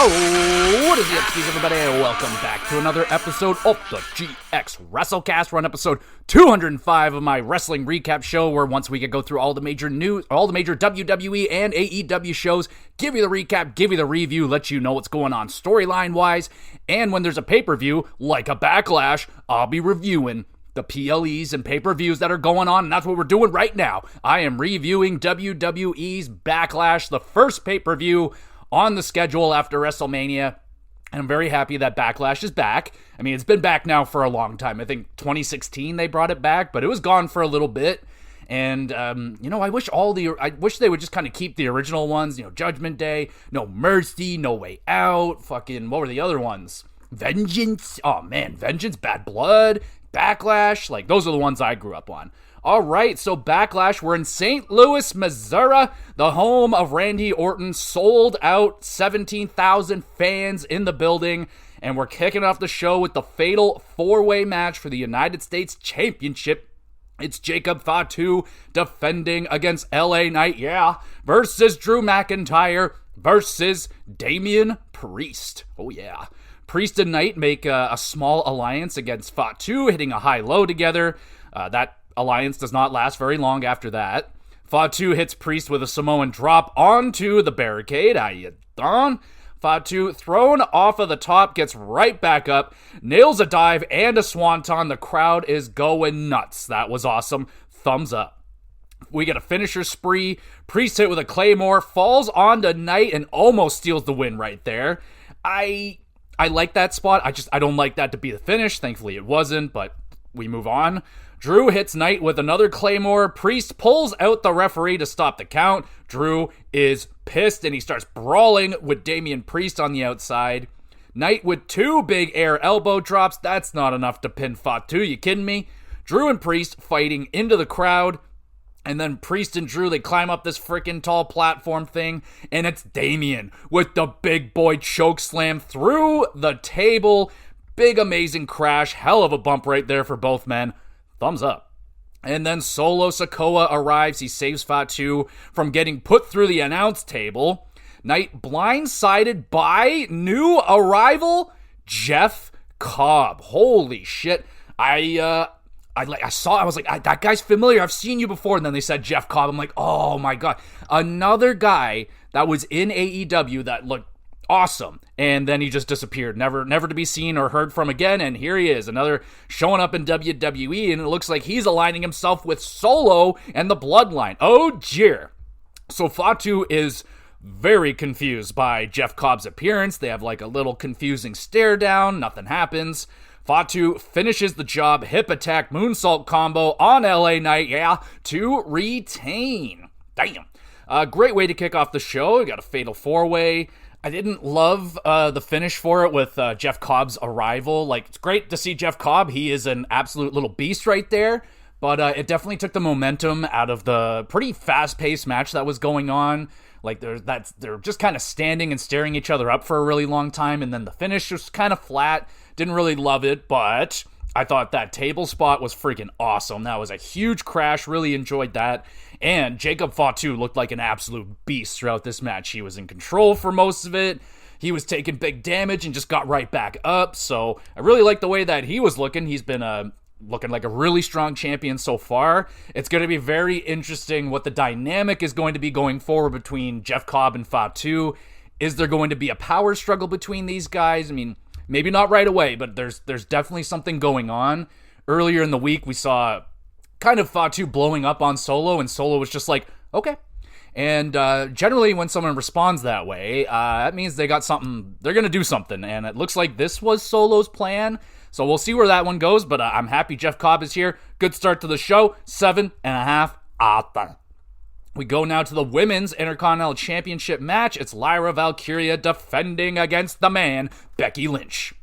Oh, what is the upspeeds, everybody? Welcome back to another episode of the GXWrestleCast. We're on episode 205 of my wrestling recap show, where once a week I go through all the major news, all the major WWE and AEW shows, give you the recap, give you the review, let you know what's going on storyline-wise, and when there's a pay-per-view, like a Backlash, I'll be reviewing the PLEs and pay-per-views that are going on, and that's what we're doing right now. I am reviewing WWE's Backlash, the first pay-per-view on the schedule after WrestleMania, and I'm very happy that Backlash is back. I mean, it's been back now for a long time. I think 2016 they brought it back, but it was gone for a little bit. And I wish they would just kind of keep the original ones. Judgment Day, No Mercy, No Way Out. Fucking what were the other ones? Vengeance. Oh man, Vengeance, Bad Blood, Backlash. Like those are the ones I grew up on. All right, so Backlash, we're in St. Louis, Missouri, the home of Randy Orton, sold out, 17,000 fans in the building, and we're kicking off the show with the fatal four-way match for the United States Championship. It's Jacob Fatu defending against LA Knight, versus Drew McIntyre versus Damian Priest. Oh yeah. Priest and Knight make a small alliance against Fatu, hitting a high-low together. That alliance does not last very long after that. Fatu hits Priest with a Samoan drop onto the barricade. How you done? Fatu, thrown off of the top, gets right back up, nails a dive and a swanton. The crowd is going nuts. That was awesome. Thumbs up. We get a finisher spree. Priest hit with a Claymore, falls onto Knight and almost steals the win right there. I like that spot. I don't like that to be the finish. Thankfully it wasn't, but we move on. Drew hits Knight with another Claymore. Priest pulls out the referee to stop the count. Drew is pissed and he starts brawling with Damian Priest on the outside. Knight with two big air elbow drops. That's not enough to pin Fatu. You kidding me? Drew and Priest fighting into the crowd. And then Priest and Drew, they climb up this freaking tall platform thing. And it's Damian with the big boy choke slam through the table. Big amazing crash. Hell of a bump right there for both men. Thumbs up. And then Solo Sikoa arrives. He saves Fatu from getting put through the announce table. Knight blindsided by new arrival, Jeff Cobb. Holy shit. I was like, that guy's familiar. I've seen you before. And then they said Jeff Cobb. I'm like, oh my God. Another guy that was in AEW that looked awesome, and then he just disappeared, never to be seen or heard from again. And here he is, another showing up in WWE, and it looks like he's aligning himself with Solo and the Bloodline. Oh dear. So Fatu is very confused by Jeff Cobb's appearance. They have like a little confusing stare down. Nothing happens. Fatu finishes the job, hip attack moonsault combo on LA Knight, to retain. Damn. Great way to kick off the show. We got a fatal four-way. I didn't love the finish for it with Jeff Cobb's arrival. Like, it's great to see Jeff Cobb. He is an absolute little beast right there. But it definitely took the momentum out of the pretty fast-paced match that was going on. Like, they're just kind of standing and staring each other up for a really long time. And then the finish was kind of flat. Didn't really love it, but I thought that table spot was freaking awesome. That was a huge crash. Really enjoyed that. And Jacob Fatu looked like an absolute beast throughout this match. He was in control for most of it. He was taking big damage and just got right back up. So I really like the way that he was looking. He's been looking like a really strong champion so far. It's going to be very interesting what the dynamic is going to be going forward between Jeff Cobb and Fatu. Is there going to be a power struggle between these guys? I mean, maybe not right away, but there's definitely something going on. Earlier in the week, we saw kind of Fatu blowing up on Solo, and Solo was just like, okay. And generally, when someone responds that way, that means they got something, they're going to do something, and it looks like this was Solo's plan. So we'll see where that one goes, but I'm happy Jeff Cobb is here. Good start to the show, 7.5 out there. We go now to the Women's Intercontinental Championship match. It's Lyra Valkyria defending against the man, Becky Lynch.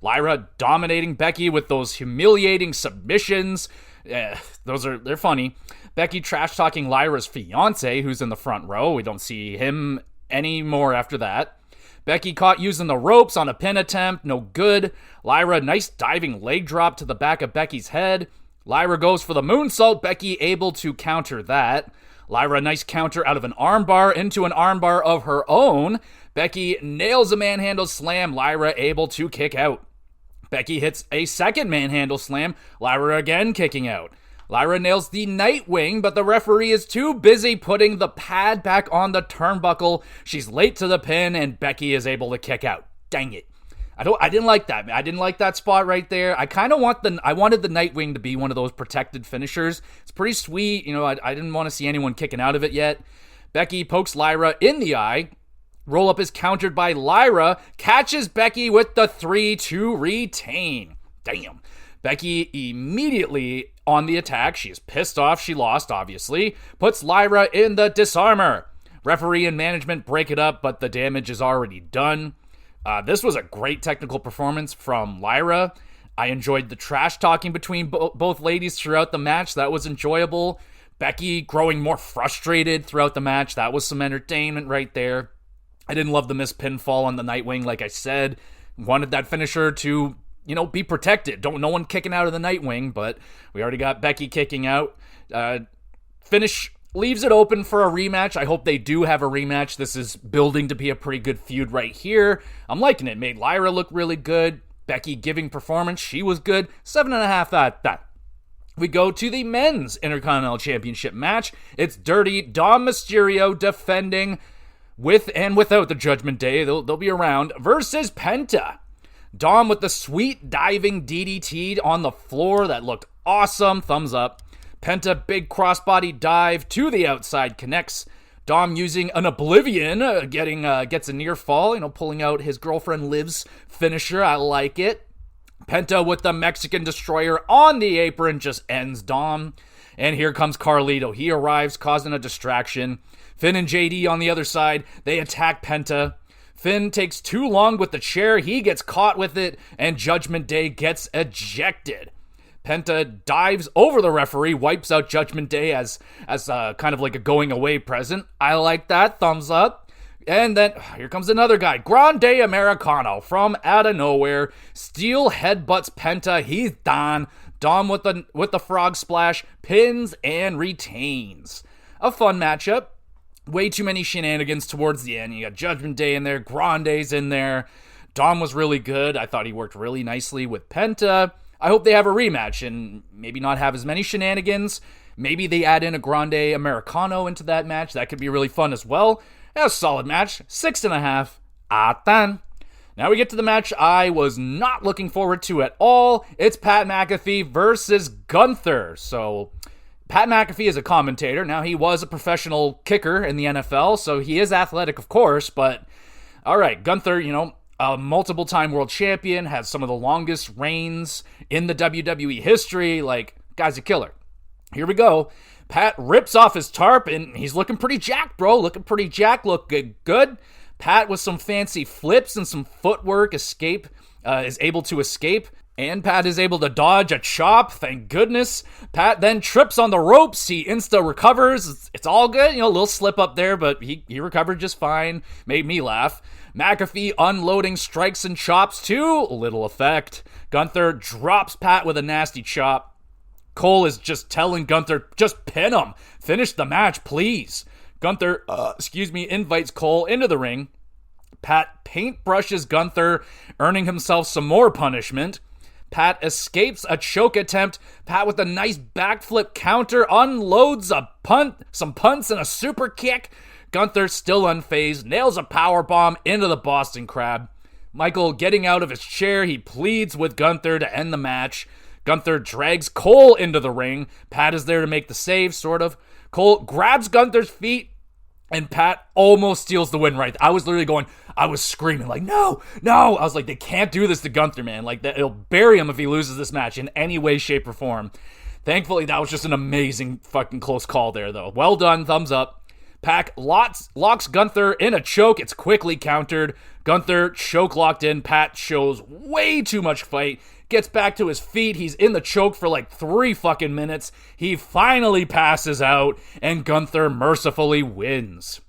Lyra dominating Becky with those humiliating submissions. They're funny. Becky trash-talking Lyra's fiance, who's in the front row. We don't see him anymore after that. Becky caught using the ropes on a pin attempt. No good. Lyra, nice diving leg drop to the back of Becky's head. Lyra goes for the moonsault. Becky able to counter that. Lyra, nice counter out of an armbar into an armbar of her own. Becky nails a manhandle slam. Lyra able to kick out. Becky hits a second manhandle slam. Lyra again kicking out. Lyra nails the Nightwing, but the referee is too busy putting the pad back on the turnbuckle. She's late to the pin, and Becky is able to kick out. Dang it. I didn't like that. I didn't like that spot right there. I wanted the Nightwing to be one of those protected finishers. It's pretty sweet. You know, I didn't want to see anyone kicking out of it yet. Becky pokes Lyra in the eye. Roll-up is countered by Lyra. Catches Becky with the 3 to retain. Damn. Becky immediately on the attack. She is pissed off. She lost, obviously. Puts Lyra in the disarmor. Referee and management break it up, but the damage is already done. This was a great technical performance from Lyra. I enjoyed the trash talking between both ladies throughout the match. That was enjoyable. Becky growing more frustrated throughout the match. That was some entertainment right there. I didn't love the missed pinfall on the Nightwing, like I said. Wanted that finisher to, be protected. No one kicking out of the Nightwing, but we already got Becky kicking out. Finish leaves it open for a rematch. I hope they do have a rematch. This is building to be a pretty good feud right here. I'm liking it. Made Lyra look really good. Becky giving performance. She was good. 7.5 out of that. We go to the men's Intercontinental Championship match. It's Dirty Dom Mysterio defending with and without the Judgment Day. They'll be around. Versus Penta. Dom with the sweet diving DDT on the floor. That looked awesome. Thumbs up. Penta, big crossbody dive to the outside, connects. Dom using an Oblivion, gets a near fall, pulling out his girlfriend Liv's finisher. I like it. Penta with the Mexican Destroyer on the apron just ends Dom. And here comes Carlito. He arrives, causing a distraction. Finn and JD on the other side. They attack Penta. Finn takes too long with the chair. He gets caught with it, and Judgment Day gets ejected. Penta dives over the referee, wipes out Judgment Day as kind of like a going away present. I like that. Thumbs up. And then here comes another guy. Grande Americano from out of nowhere. Steel headbutts Penta. He's done. Dom with the frog splash, pins and retains. A fun matchup. Way too many shenanigans towards the end. You got Judgment Day in there. Grande's in there. Dom was really good. I thought he worked really nicely with Penta. I hope they have a rematch and maybe not have as many shenanigans. Maybe they add in a Grande Americano into that match. That could be really fun as well. That was a solid match. 6.5 out of 10. Now we get to the match I was not looking forward to at all. It's Pat McAfee versus Gunther. So Pat McAfee is a commentator. Now he was a professional kicker in the NFL, so he is athletic, of course. But all right, Gunther, a multiple-time world champion, has some of the longest reigns in the WWE history. Guy's a killer. Here we go. Pat rips off his tarp, and he's looking pretty jacked, bro. Looking pretty jacked. Look good. Pat, with some fancy flips and some footwork, is able to escape. And Pat is able to dodge a chop, thank goodness. Pat then trips on the ropes. He insta-recovers. It's all good. A little slip up there, but he recovered just fine. Made me laugh. McAfee unloading strikes and chops to little effect. Gunther drops Pat with a nasty chop. Cole is just telling Gunther, just pin him. Finish the match, please. Gunther, invites Cole into the ring. Pat paintbrushes Gunther, earning himself some more punishment. Pat escapes a choke attempt. Pat with a nice backflip counter unloads some punts and a super kick. Gunther, still unfazed, nails a powerbomb into the Boston Crab. Michael getting out of his chair, he pleads with Gunther to end the match. Gunther drags Cole into the ring. Pat is there to make the save, sort of. Cole grabs Gunther's feet, and Pat almost steals the win right there. I was screaming, no. I was like, they can't do this to Gunther, man. It'll bury him if he loses this match in any way, shape, or form. Thankfully, that was just an amazing fucking close call there, though. Well done, thumbs up. Pac locks Gunther in a choke. It's quickly countered. Gunther choke locked in. Pat shows way too much fight. Gets back to his feet. He's in the choke for 3 fucking minutes. He finally passes out, and Gunther mercifully wins.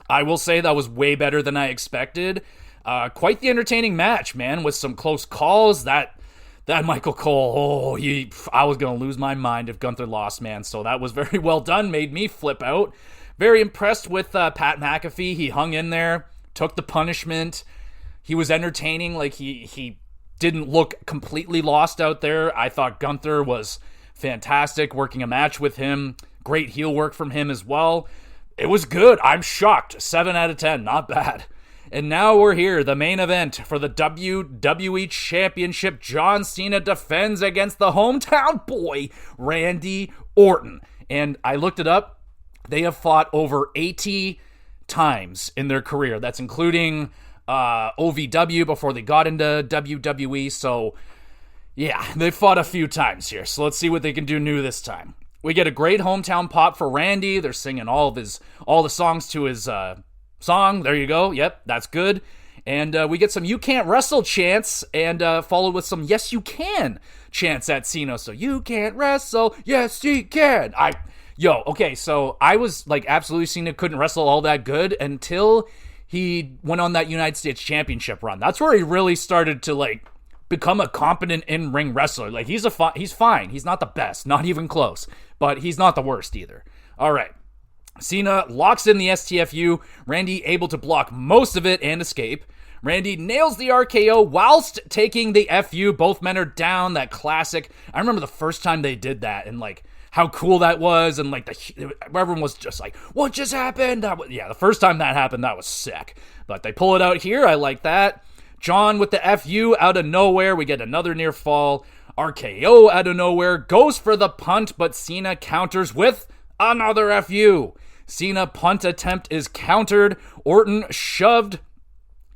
I will say that was way better than I expected. Quite the entertaining match, man, with some close calls. That that Michael Cole, I was going to lose my mind if Gunther lost, man. So that was very well done. Made me flip out. Very impressed with Pat McAfee. He hung in there, took the punishment. He was entertaining. Like, he didn't look completely lost out there. I thought Gunther was fantastic working a match with him. Great heel work from him as well. It was good. I'm shocked. 7 out of 10. Not bad. And now we're here, the main event for the WWE Championship. John Cena defends against the hometown boy, Randy Orton. And I looked it up. They have fought over 80 times in their career. That's including OVW before they got into WWE. So, yeah, they fought a few times here. So let's see what they can do new this time. We get a great hometown pop for Randy. They're singing all the songs to his song. There you go. Yep, that's good. And we get some "You Can't Wrestle" chants, and followed with some "Yes You Can" chants at Cena. So, "You can't wrestle, yes you can." Okay, so I was like, absolutely, Cena couldn't wrestle all that good until he went on that United States Championship run. That's where he really started to like become a competent in-ring wrestler. Like, he's fine. He's not the best, not even close, but he's not the worst either. All right. Cena locks in the STFU. Randy able to block most of it and escape. Randy nails the RKO whilst taking the FU. Both men are down. That classic. I remember the first time they did that and like how cool that was, and like everyone was just like, "What just happened?" The first time that happened, that was sick. But they pull it out here. I like that. John with the FU out of nowhere. We get another near fall. RKO out of nowhere. Goes for the punt, but Cena counters with another FU. Cena punt attempt is countered. Orton shoved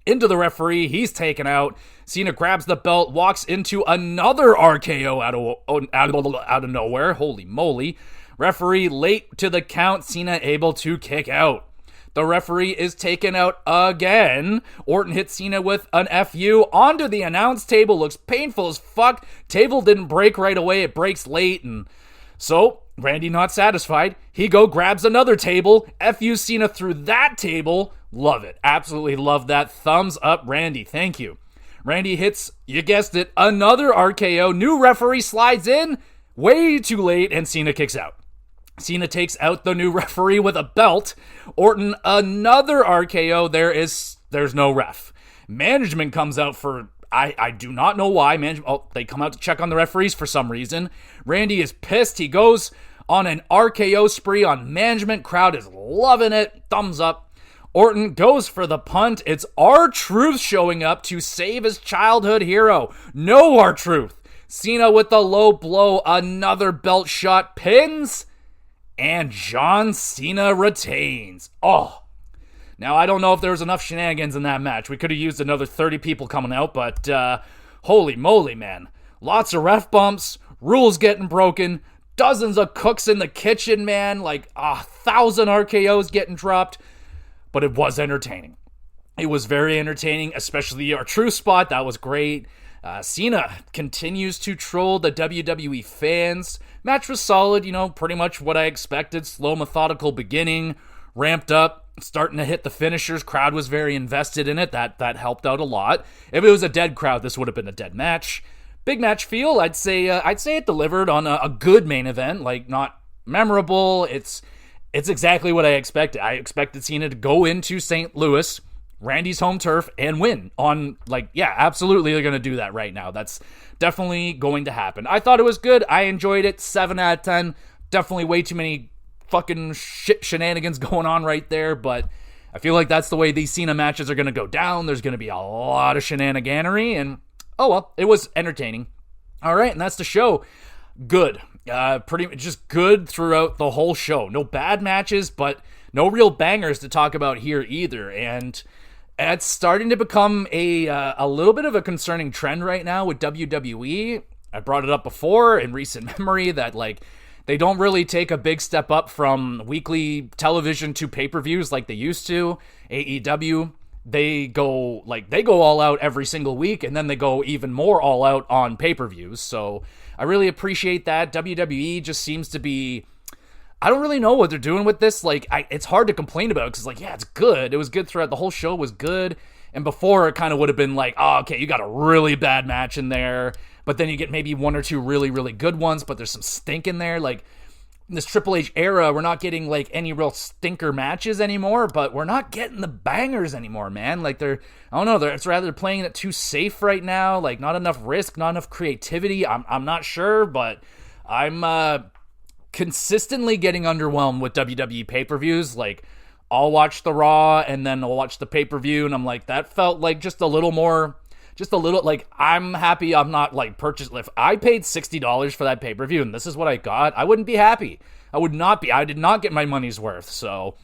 into the referee. He's taken out. Cena grabs the belt, walks into another RKO out of nowhere. Holy moly. Referee late to the count. Cena able to kick out. The referee is taken out again. Orton hits Cena with an FU onto the announce table. Looks painful as fuck. Table didn't break right away. It breaks late. And so Randy not satisfied. He grabs another table. FU Cena through that table. Love it. Absolutely love that. Thumbs up, Randy. Thank you. Randy hits, you guessed it, another RKO. New referee slides in way too late, and Cena kicks out. Cena takes out the new referee with a belt. Orton, another RKO. There's no ref. Management comes out for, I do not know why. They come out to check on the referees for some reason. Randy is pissed. He goes on an RKO spree on management. Crowd is loving it. Thumbs up. Orton goes for the punt. It's R-Truth showing up to save his childhood hero. No R-Truth. Cena with the low blow. Another belt shot. Pins. And John Cena retains. Oh. Now, I don't know if there was enough shenanigans in that match. We could have used another 30 people coming out, but holy moly, man. Lots of ref bumps. Rules getting broken. Dozens of cooks in the kitchen, man. Like 1,000 RKOs getting dropped. But it was entertaining. It was very entertaining, especially our true spot. That was great. Cena continues to troll the WWE fans. Match was solid, pretty much what I expected. Slow, methodical beginning, ramped up, starting to hit the finishers. Crowd was very invested in it. That helped out a lot. If it was a dead crowd, this would have been a dead match. Big match feel. I'd say it delivered on a good main event. Like, not memorable. It's exactly what I expected. I expected Cena to go into St. Louis, Randy's home turf, and win on, absolutely they're going to do that right now. That's definitely going to happen. I thought it was good. I enjoyed it. 7 out of 10. Definitely way too many fucking shenanigans going on right there, but I feel like that's the way these Cena matches are going to go down. There's going to be a lot of shenaniganery, and it was entertaining. All right, and that's the show. Good. Pretty just good throughout the whole show. No bad matches, but no real bangers to talk about here either. And it's starting to become a little bit of a concerning trend right now with WWE. I brought it up before in recent memory that they don't really take a big step up from weekly television to pay-per-views like they used to. AEW, they go all out every single week, and then they go even more all out on pay-per-views. So I really appreciate that. WWE just seems to be, I don't really know what they're doing with this. It's hard to complain about because, it's good. It was good throughout. The whole show was good. And before, it kind of would have been okay, you got a really bad match in there. but then you get maybe one or two really, really good ones, but there's some stink in there. Like, in this Triple H era, we're not getting like any real stinker matches anymore, but we're not getting the bangers anymore, man. Like, I don't know, it's rather playing it too safe right now. Like, not enough risk, not enough creativity. I'm not sure, but I'm consistently getting underwhelmed with WWE pay-per-views. Like, I'll watch the Raw and then I'll watch the pay-per-view, and I'm like, that felt like just a little, like, I'm happy I'm not, like, purchased. If I paid $60 for that pay-per-view and this is what I got, I wouldn't be happy. I did not get my money's worth. So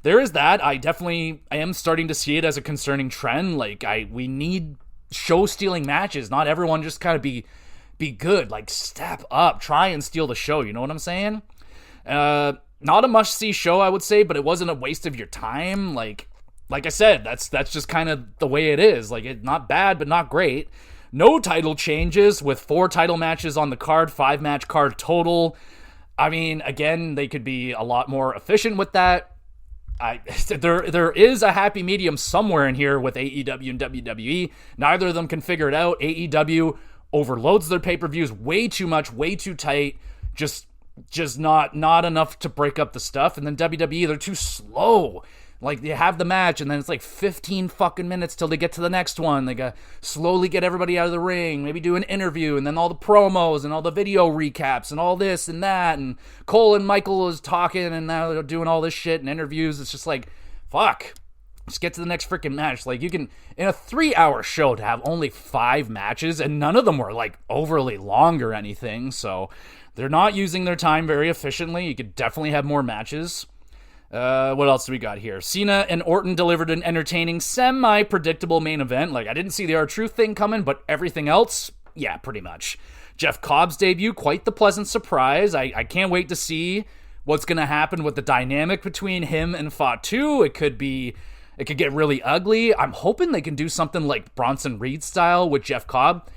there is that. I am starting to see it as a concerning trend. Like, we need show-stealing matches. Not everyone just kind of be good. Like, step up, try and steal the show. You know what I'm saying? Not a must-see show, I would say, but it wasn't a waste of your time. Like I said, that's just kind of the way it is. Like, it's not bad, but not great. No title changes with 4 title matches on the card, 5-match card total. I mean, again, they could be a lot more efficient with that. There is a happy medium somewhere in here with AEW and WWE. Neither of them can figure it out. AEW overloads their pay-per-views way too much, way too tight. Just not enough to break up the stuff. And then WWE, they're too slow. Like, they have the match, and then it's like 15 fucking minutes till they get to the next one. They gotta slowly get everybody out of the ring, maybe do an interview, and then all the promos, and all the video recaps, and all this and that, and Cole and Michael is talking, and now they're doing all this shit and interviews. It's just like, fuck. Just get to the next freaking match. Like, you can, in a 3-hour show, to have only 5 matches, and none of them were, like, overly long or anything, so they're not using their time very efficiently. You could definitely have more matches. What else do we got here? Cena and Orton delivered an entertaining, semi-predictable main event. Like, I didn't see the R-Truth thing coming, but everything else, yeah, pretty much. Jeff Cobb's debut, quite the pleasant surprise. I can't wait to see what's going to happen with the dynamic between him and Fatu. It could get really ugly. I'm hoping they can do something like Bronson Reed style with Jeff Cobb.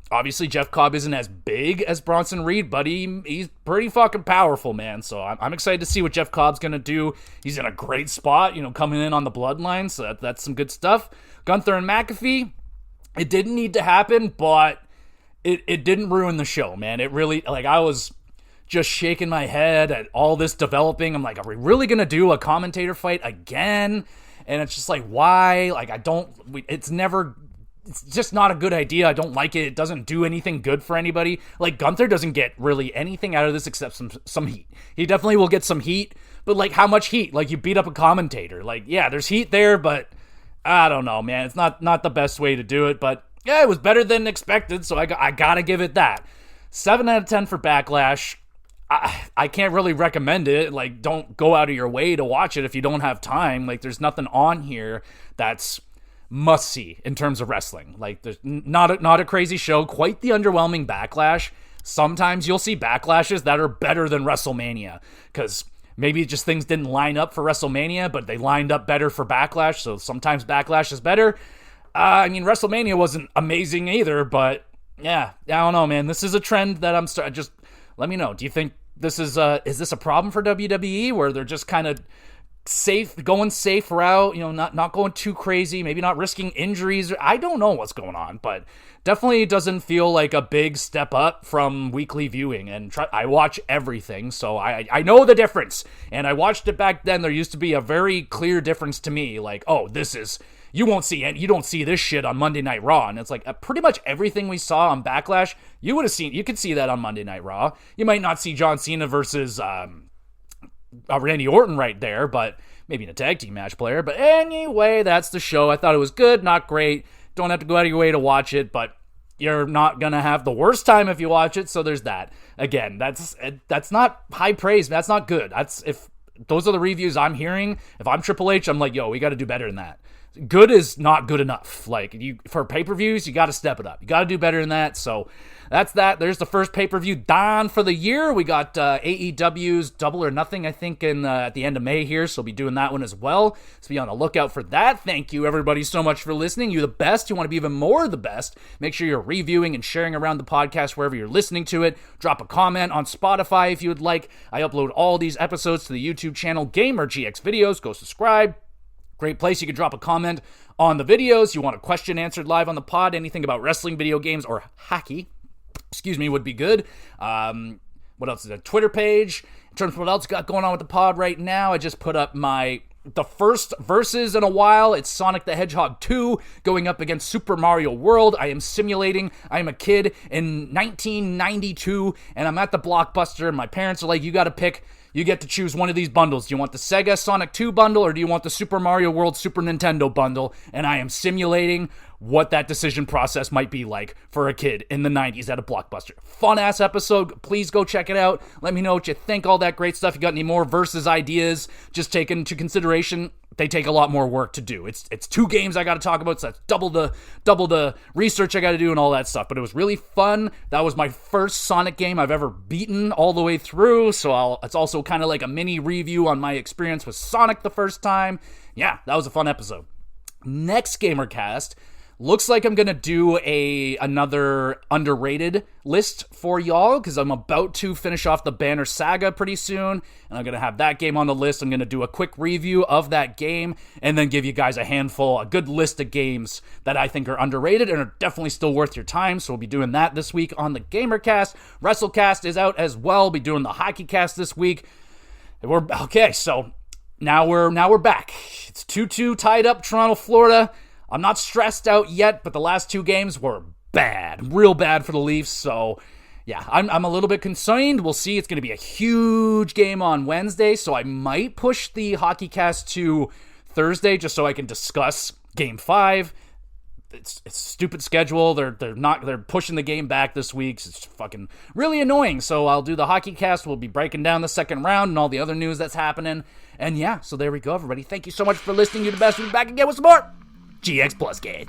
Obviously, Jeff Cobb isn't as big as Bronson Reed, but he's pretty fucking powerful, man. So I'm excited to see what Jeff Cobb's going to do. He's in a great spot, coming in on the bloodline, so that's some good stuff. Gunther and McAfee, it didn't need to happen, but it didn't ruin the show, man. It really, like, I was just shaking my head at all this developing. I'm like, are we really going to do a commentator fight again? And it's just like, why? Like, it's just not a good idea. I don't like it. It doesn't do anything good for anybody. Like, Gunther doesn't get really anything out of this except some heat. He definitely will get some heat, but, like, how much heat? Like, you beat up a commentator. Like, yeah, there's heat there, but I don't know, man. It's not the best way to do it, but yeah, it was better than expected, so I gotta give it that. 7 out of 10 for Backlash. I can't really recommend it. Like, don't go out of your way to watch it if you don't have time. Like, there's nothing on here that's must see in terms of wrestling. Like, there's not a crazy show, quite the underwhelming Backlash. Sometimes you'll see Backlashes that are better than WrestleMania, because maybe just things didn't line up for WrestleMania, but they lined up better for Backlash, so sometimes Backlash is better. I mean, WrestleMania wasn't amazing either, but yeah, I don't know, man. This is a trend that just let me know. Do you think this is this a problem for WWE, where they're just kind of going safe route, not going too crazy, maybe not risking injuries? I don't know what's going on, but definitely doesn't feel like a big step up from weekly viewing. And I watch everything, so I know the difference. And I watched it back then. There used to be a very clear difference to me, like, oh, you don't see this shit on Monday Night Raw. And it's like, pretty much everything we saw on Backlash, you could see that on Monday Night Raw. You might not see John Cena versus Randy Orton right there, but maybe in a tag team match player. But anyway, that's the show. I thought it was good, not great. Don't have to go out of your way to watch it, but you're not gonna have the worst time if you watch it. So there's that. Again, that's not high praise. That's not good. If those are the reviews I'm hearing, if I'm Triple H, I'm like, yo, we got to do better than that. Good is not good enough. Like, for pay-per-views, you got to step it up. You got to do better than that. So that's that. There's the first pay-per-view done for the year. We got AEW's Double or Nothing, I think, at the end of May here. So we'll be doing that one as well. So be on the lookout for that. Thank you, everybody, so much for listening. You're the best. You want to be even more the best. Make sure you're reviewing and sharing around the podcast wherever you're listening to it. Drop a comment on Spotify if you would like. I upload all these episodes to the YouTube channel Gamer GX Videos. Go subscribe. Great place. You can drop a comment on the videos. You want a question answered live on the pod, anything about wrestling, video games, or hockey. would be good. What else is a Twitter page? In terms of what else got going on with the pod right now, I just put up the first versus in a while. It's Sonic the Hedgehog 2 going up against Super Mario World. I am simulating. I am a kid in 1992, and I'm at the Blockbuster, and my parents are like, you got to pick. You get to choose one of these bundles. Do you want the Sega Sonic 2 bundle, or do you want the Super Mario World Super Nintendo bundle? And I am simulating what that decision process might be like for a kid in the 90s at a Blockbuster. Fun-ass episode. Please go check it out. Let me know what you think, all that great stuff. You got any more versus ideas? Just take into consideration, they take a lot more work to do. It's 2 games I got to talk about, so that's double the research I got to do and all that stuff. But it was really fun. That was my first Sonic game I've ever beaten all the way through, so it's also kind of like a mini review on my experience with Sonic the first time. Yeah, that was a fun episode. Next GamerCast, looks like I'm going to do another underrated list for y'all, because I'm about to finish off the Banner Saga pretty soon, and I'm going to have that game on the list. I'm going to do a quick review of that game, and then give you guys a good list of games that I think are underrated and are definitely still worth your time, so we'll be doing that this week on the GamerCast. WrestleCast is out as well. We'll be doing the HockeyCast this week. So now we're back. It's 2-2 tied up, Toronto, Florida. I'm not stressed out yet, but the last 2 games were bad. Real bad for the Leafs, so yeah, I'm a little bit concerned. We'll see. It's going to be a huge game on Wednesday, so I might push the HockeyCast to Thursday just so I can discuss Game 5. It's a stupid schedule. They're pushing the game back this week. It's fucking really annoying. So I'll do the HockeyCast. We'll be breaking down the second round and all the other news that's happening. And yeah, so there we go, everybody. Thank you so much for listening. You're the best. We'll be back again with some more GX Plus, guys.